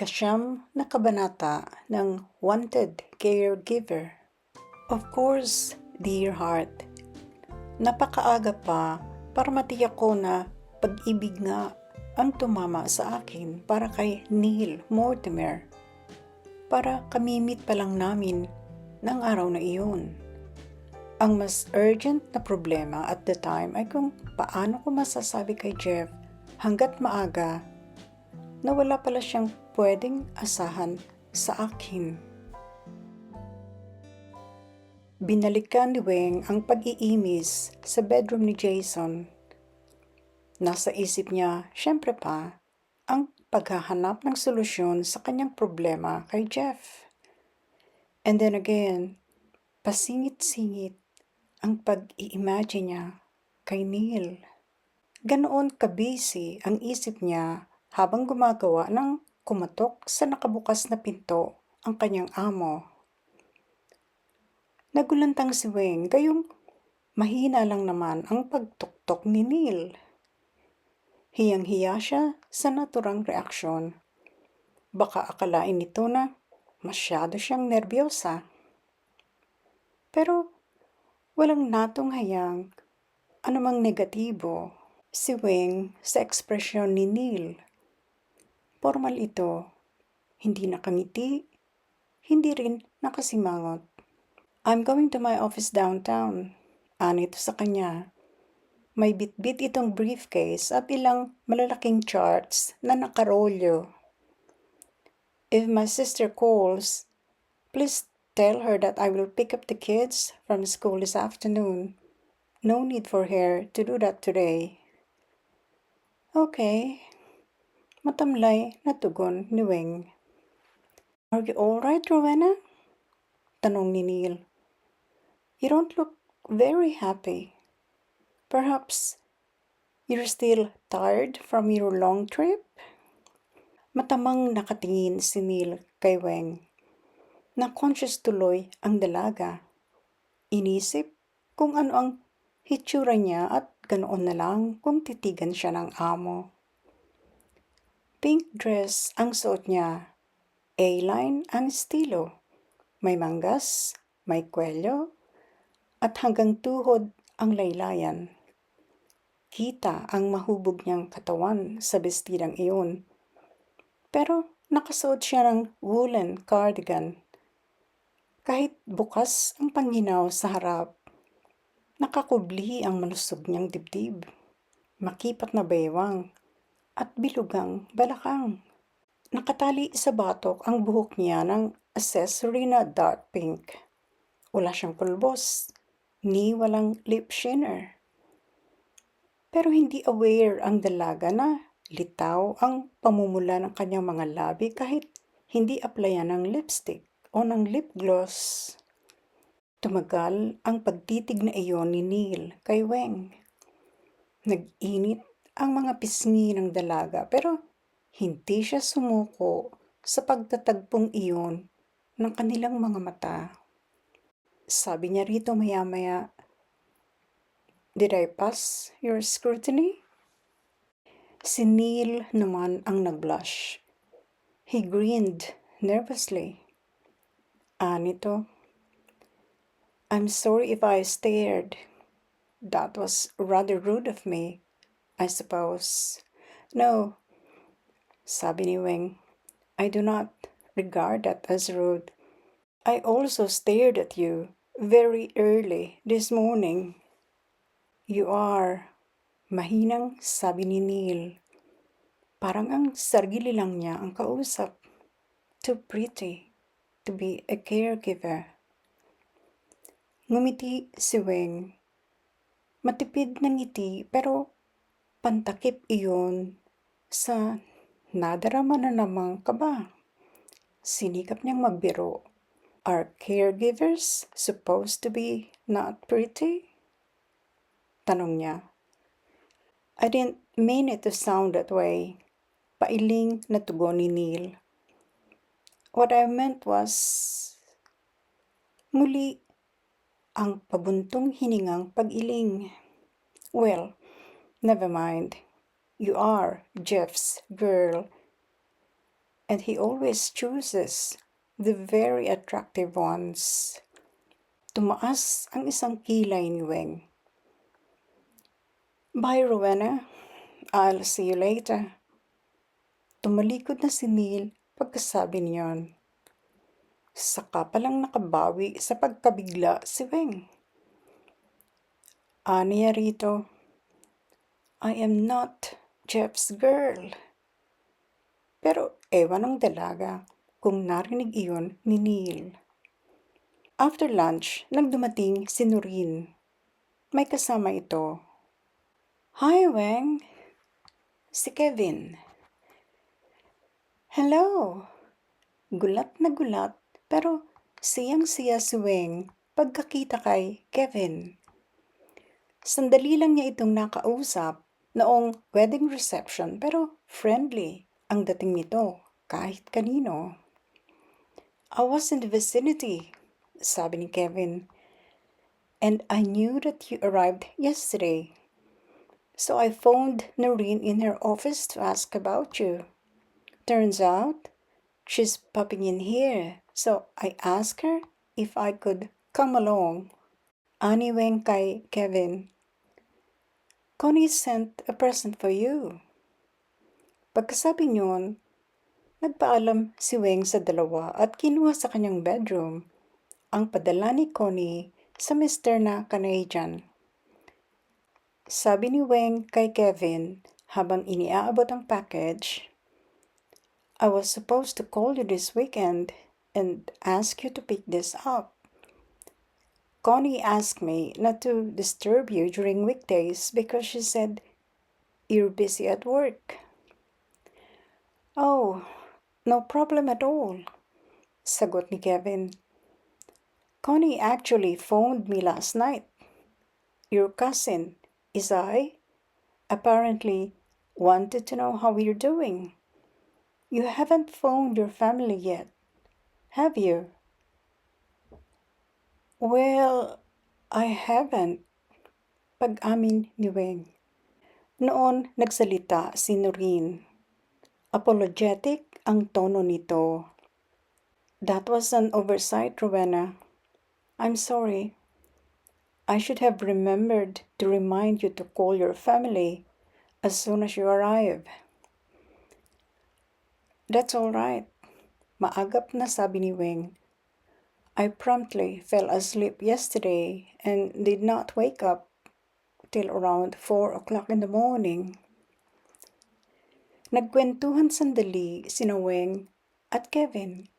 Ikasyam na kabanata ng Wanted Caregiver. Of course, dear heart, napakaaga pa para matiyak ko na pag-ibig nga ang tumama sa akin para kay Neil Mortimer. Para kamimit pa lang namin ng araw na iyon. Ang mas urgent na problema at the time ay kung paano ko masasabi kay Jeff hanggat maaga na wala pala siyang pwedeng asahan sa akin. Binalikan ni Weng ang pag-iimis sa bedroom ni Jason. Nasa isip niya, syempre pa, ang paghahanap ng solusyon sa kanyang problema kay Jeff. And then again, pasingit-singit ang pag-i-imagine niya kay Neil. Ganoon ka-busy ang isip niya habang gumagawa ng kumatok sa nakabukas na pinto ang kanyang amo. Nagulantang si Weng gayong mahina lang naman ang pagtuktok ni Neil. Hiyang-hiya siya sa naturang reaksyon. Baka akalain nito na masyado siyang nerbiyosa. Pero walang natunghayang anumang negatibo si Weng sa ekspresyon ni Neil. Formal ito, hindi nakangiti, hindi rin nakasimangot. I'm going to my office downtown. Anito sa kanya. May bitbit itong briefcase at ilang malalaking charts na nakarolyo. If my sister calls, please tell her that I will pick up the kids from school this afternoon. No need for her to do that today. Okay. Matamlay na tugon ni Weng. Are you alright, Rowena? Tanong ni Neil. You don't look very happy. Perhaps you're still tired from your long trip? Matamang nakatingin si Neil kay Weng. Na-conscious tuloy ang dalaga. Inisip kung ano ang hitsura niya at ganoon na lang kung titigan siya ng amo. Pink dress ang suot niya. A-line ang estilo. May manggas, may kwelyo, at hanggang tuhod ang laylayan. Kita ang mahubog niyang katawan sa bestidang iyon. Pero nakasuot siya ng woolen cardigan. Kahit bukas ang panghinaw sa harap, nakakubli ang malusog niyang dibdib, makipat na baywang, at bilugang balakang. Nakatali sa batok ang buhok niya ng accessory na dark pink. Wala siyang pulbos, ni walang lip shiner. Pero hindi aware ang dalaga na litaw ang pamumula ng kanyang mga labi kahit hindi applyan ng lipstick o ng lip gloss. Tumagal ang pagtitig na iyon ni Neil kay Weng. Nag-init ang mga pisngi ng dalaga pero hindi siya sumuko sa pagtatagpong iyon ng kanilang mga mata. Sabi niya rito maya-maya, "Did I pass your scrutiny?" Si Neil naman ang nag-blush. He grinned nervously. Anito, "I'm sorry if I stared. That was rather rude of me, I suppose." "No," sabi ni Weng, "I do not regard that as rude. I also stared at you very early this morning." "You are," mahinang sabi ni Neil. Parang ang sarili lang niya ang kausap. "Too pretty to be a caregiver." Ngumiti si Weng. Matipid na ngiti pero pantakip iyon sa nadarama na namang kaba. Sinikap niyang magbiro. "Are caregivers supposed to be not pretty?" Tanong niya. "I didn't mean it to sound that way." Pailing na tugon ni Neil. "What I meant was..." Muli ang pabuntong hiningang pag-iling. "Well, never mind. You are Jeff's girl. and he always chooses the very attractive ones. Tumaas ang isang kilay ni Weng. Bye, Rowena. I'll see you later. Tumalikod na si Neil pagkasabi niyon. Saka palang nakabawi sa pagkabigla si Weng. Aniya rito, I am not Jeff's girl. Pero ewan ng dalaga kung narinig iyon ni Neil. After lunch, nagdumating si Noreen. May kasama ito. Hi, Weng. Si Kevin. Hello. Gulat na gulat, pero siyang-siya si Weng pagkakita kay Kevin. Sandali lang niya itong nakausap noong wedding reception, pero friendly ang dating nito kahit kanino. I was in the vicinity, sabi ni Kevin, and I knew that you arrived yesterday. So I phoned Noreen in her office to ask about you. Turns out, she's popping in here, so I asked her if I could come along. Ani Weng kay Kevin, Connie sent a present for you. Pagkasabi niyon, nagpaalam si Weng sa dalawa at kinuha sa kanyang bedroom ang padala ni Connie sa Mr. na Canadian. Sabi ni Weng kay Kevin habang iniaabot ang package, I was supposed to call you this weekend and ask you to pick this up. Connie asked me not to disturb you during weekdays because she said you're busy at work. Oh, no problem at all, sagot ni Kevin. Connie actually phoned me last night. Your cousin, Isai, apparently wanted to know how you're doing. You haven't phoned your family yet, have you? Well, I haven't, pag-amin ni Weng. Noon nagsalita si Noreen. Apologetic ang tono nito. That was an oversight, Rowena. I'm sorry. I should have remembered to remind you to call your family as soon as you arrive. That's all right. Maagap na sabi ni Weng. I promptly fell asleep yesterday and did not wake up till around 4 o'clock in the morning. Nagkwentuhan sandali sina Weng at Kevin.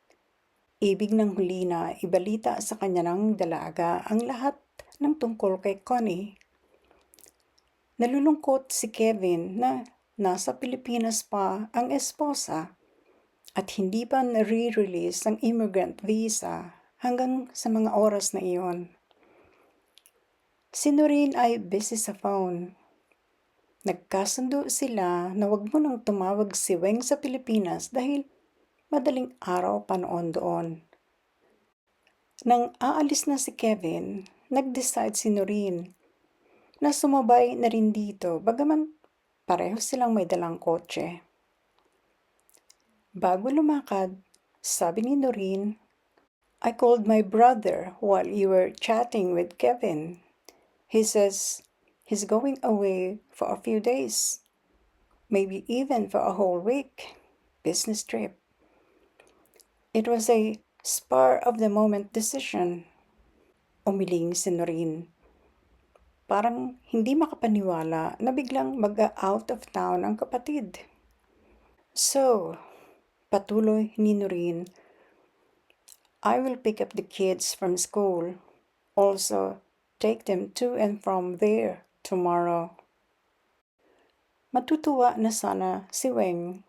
Ibig ng huli na ibalita sa kanya ng dalaga ang lahat ng tungkol kay Connie. Nalulungkot si Kevin na nasa Pilipinas pa ang esposa at hindi pa nare-release ang immigrant visa hanggang sa mga oras na iyon. Si Noreen ay busy sa phone. Nagkasundo sila na wag mo nang tumawag si Weng sa Pilipinas dahil madaling araw pa noon doon. Nang aalis na si Kevin, nag-decide si Noreen na sumabay na rin dito bagaman pareho silang may dalang kotse. Bago lumakad, sabi ni Noreen, I called my brother while you were chatting with Kevin. He says he's going away for a few days, maybe even for a whole week, business trip. It was a spur-of-the-moment decision. Umiling si Noreen. Parang hindi makapaniwala na biglang mag-out of town ang kapatid. So, patuloy ni Noreen, I will pick up the kids from school. Also, take them to and from there tomorrow. Matutuwa na sana si Weng.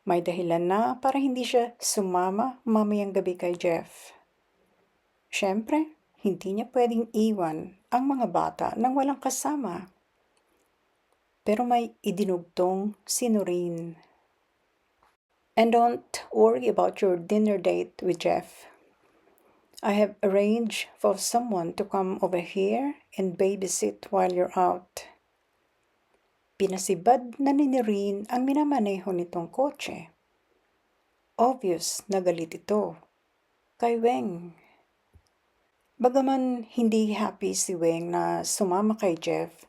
May dahilan na para hindi siya sumama mamayang gabi kay Jeff. Siyempre, hindi niya pwedeng iwan ang mga bata nang walang kasama. Pero may idinugtong si Noreen. And don't worry about your dinner date with Jeff. I have arranged for someone to come over here and babysit while you're out. Pinasibad na ni Noreen ang minamaneho nitong kotse. Obvious na galit ito kay Weng. Bagaman hindi happy si Weng na sumama kay Jeff,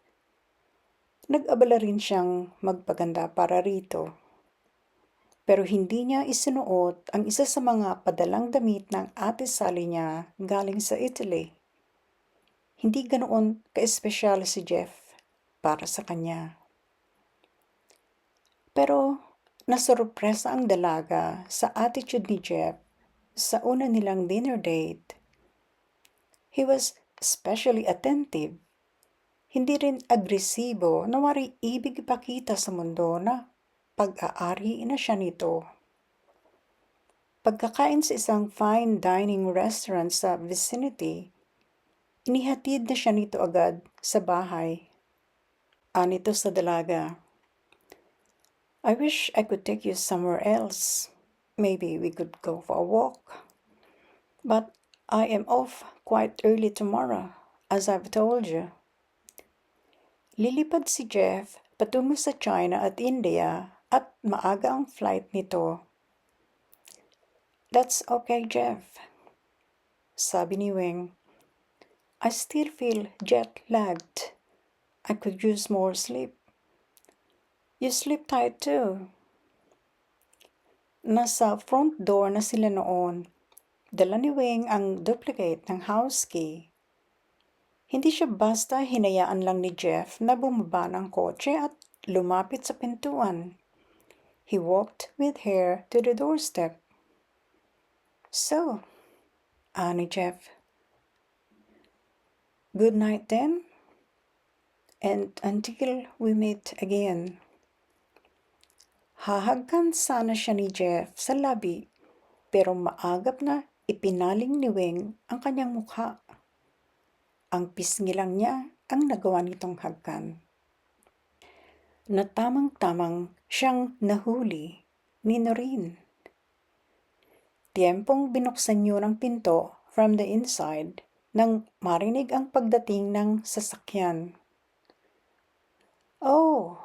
nag-abala rin siyang magpaganda para rito. Pero hindi niya isinuot ang isa sa mga padalang damit ng ate Sally niya galing sa Italy. Hindi ganoon ka-espesyal si Jeff para sa kanya. Pero nasurpresa ang dalaga sa attitude ni Jeff sa una nilang dinner date. He was especially attentive. Hindi rin agresibo na wari ibig ipakita sa mundo na pag-aari na siya nito. Pagkakain sa isang fine dining restaurant sa vicinity, inihatid na siya nito agad sa bahay. Anito sa dalaga, "I wish I could take you somewhere else. Maybe we could go for a walk. But I am off quite early tomorrow, as I've told you." Lilipad si Jeff patungo sa China at India at maaga ang flight nito. "That's okay, Jeff," sabi ni Weng. "I still feel jet-lagged. I could use more sleep. You sleep tight too." Nasa front door na sila noon. Dala ni Weng ang duplicate ng house key. Hindi siya basta hinayaan lang ni Jeff na bumaba ng kotse at lumapit sa pintuan. He walked with her to the doorstep. "So," ani Jeff, "good night then? And until we meet again." Hahagkan sana siya ni Jeff sa labi, pero maagap na ipinaling ni Weng ang kanyang mukha. Ang pisngi lang niya ang nagawa nitong hagkan. Na tamang-tamang siyang nahuli ni Noreen. Tiempong binuksan niyo ng pinto from the inside nang marinig ang pagdating ng sasakyan. "Oh,"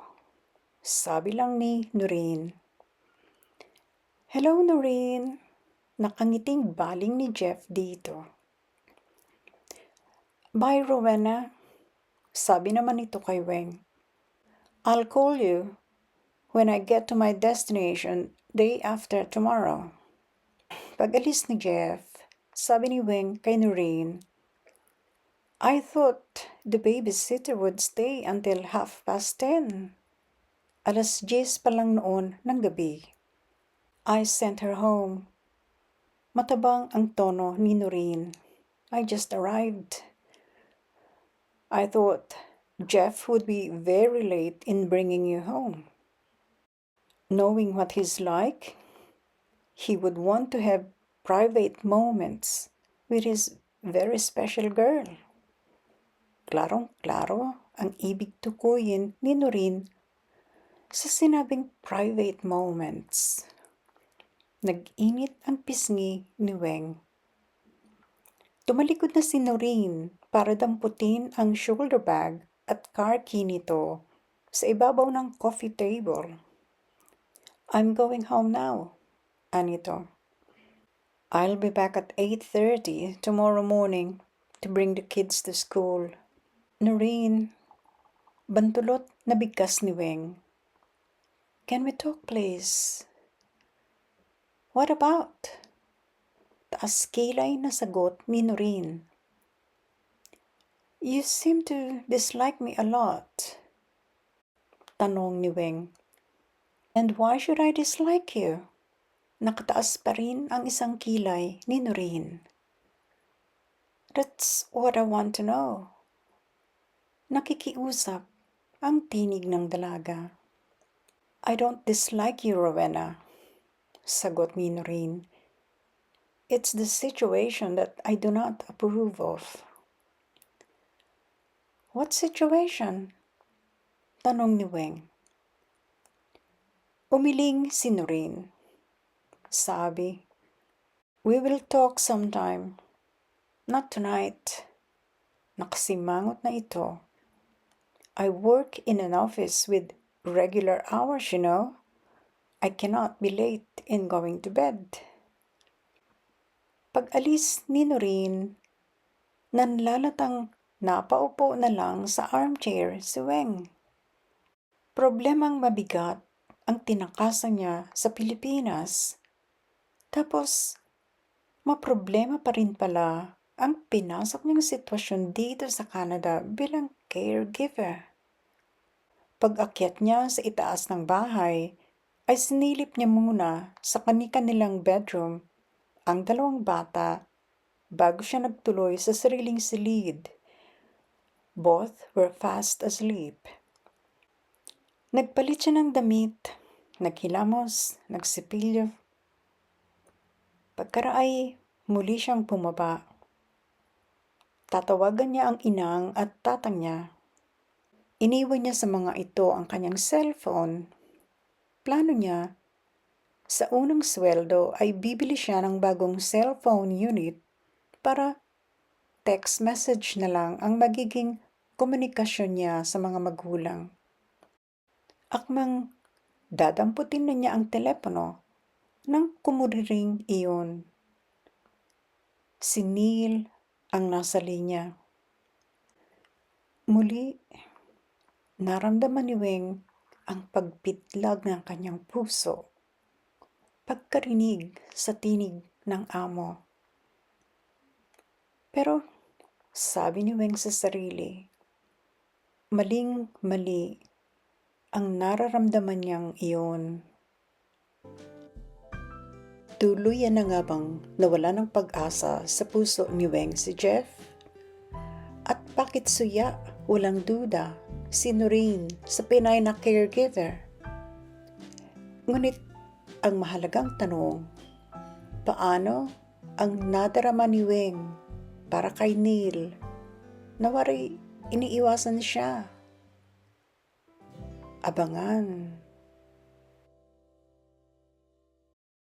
sabi lang ni Noreen. "Hello, Noreen." Nakangiting baling ni Jeff dito. "Bye, Rowena," sabi naman ito kay Weng. "I'll call you when I get to my destination day after tomorrow." Pag-alis ni Jeff, sabi ni Weng kay Noreen, "I thought the babysitter would stay until 10:30. 10:00 pa lang noon ng gabi." "I sent her home." Matabang ang tono ni Noreen. "I just arrived. I thought Jeff would be very late in bringing you home. Knowing what he's like, he would want to have private moments with his very special girl." Klarong-klaro ang ibig tukuyin ni Noreen sa sinabing private moments. Nag-init ang pisngi ni Weng. Tumalikod na si Noreen para damputin ang shoulder bag at car key nito sa ibabaw ng coffee table. "I'm going home now," anito. "I'll be back at 8:30 tomorrow morning to bring the kids to school." "Noreen," bantulot na bigkas ni Weng. "Can we talk, please?" "What about?" Taas kilay na sagot ni Noreen. "You seem to dislike me a lot." Tanong ni Weng. "And why should I dislike you?" Nakataas pa rin ang isang kilay ni Noreen. "That's what I want to know." Nakikiusap ang tinig ng dalaga. "I don't dislike you, Rowena," sagot ni Noreen. "It's the situation that I do not approve of." "What situation?" Tanong ni Weng. Umiling si Noreen. Sabi, "We will talk sometime. Not tonight." Nakasimangot na ito. "I work in an office with regular hours, you know. I cannot be late in going to bed. Pag-alis ni Noreen, nanlalatang napaupo na lang sa armchair si Weng. Problemang mabigat ang tinakasan niya sa Pilipinas. Tapos, maproblema pa rin pala ang pinasok niyang sitwasyon dito sa Canada bilang caregiver. Pag-akyat niya sa itaas ng bahay, ay sinilip niya muna sa kani-kanilang bedroom ang dalawang bata bago siya nagtuloy sa sariling silid. Both were fast asleep. Nagpalit siya ng damit, naghilamos, nagsipilyo. Pagkaraay, muli siyang bumaba. Tatawagan niya ang inang at tatang niya. Iniwan niya sa mga ito ang kanyang cellphone. Plano niya, sa unang sweldo ay bibili siya ng bagong cellphone unit para text message na lang ang magiging komunikasyon niya sa mga magulang. Akmang dadamputin na niya ang telepono nang kumuriring iyon. Si Neil ang nasa linya. Muli, naramdaman ni Weng ang pagpitlag ng kanyang puso pagkarinig sa tinig ng amo. Pero sabi ni Weng sa sarili, maling-mali ang nararamdaman niyang iyon. Tuluyan na nga bang nawala ng pag-asa sa puso ni Weng si Jeff? At bakit suya, walang duda, si Noreen sa Pinay na caregiver? Ngunit ang mahalagang tanong, paano ang nadarama ni Weng para kay Neil na waray iniiwasan siya? Abangan